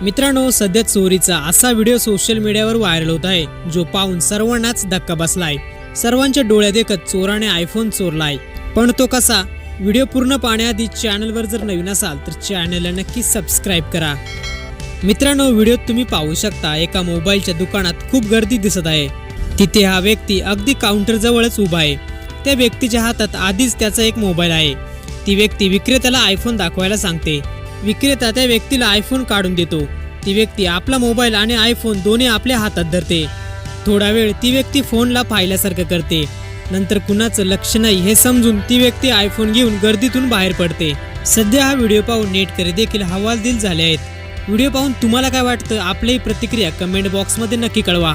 मित्रांनो, सध्या चोरीचा असा व्हिडिओ सोशल मीडियावर व्हायरल होत आहे, जो पाहून सर्वांनाच धक्का बसलाय। सर्वांच्या डोळ्यात देखत चोराने आयफोन चोरलाय, पण तो कसा? व्हिडिओ पूर्ण पाहण्याआधी चॅनलवर जर नवीन असाल तर चॅनलला नक्की सबस्क्राइब करा। मित्रांनो, व्हिडिओत तुम्ही पाहू शकता एका मोबाईलच्या दुकानात खूप गर्दी दिसत आहे। तिथे हा व्यक्ती अगदी काउंटर जवळच उभा आहे। त्या व्यक्तीच्या हातात आधीच त्याचा एक मोबाईल आहे। ती व्यक्ती विक्रेत्याला आयफोन दाखवायला सांगते। विक्रेता त्या व्यक्तीला आयफोन काढून देतो। ती व्यक्ती आपला मोबाईल आणि आयफोन दोन्ही आपल्या हातात धरते। थोडा वेळ ती व्यक्ती फोनला पाहिल्यासारखं करते। नंतर कुणाचं लक्ष नाही हे समजून ती व्यक्ती आयफोन घेऊन गर्दीतून बाहेर पडते। सध्या हा व्हिडिओ पाहून नेटकरी देखील हवालदिल झाले आहेत। व्हिडिओ पाहून तुम्हाला काय वाटतं? आपली प्रतिक्रिया कमेंट बॉक्समध्ये नक्की कळवा।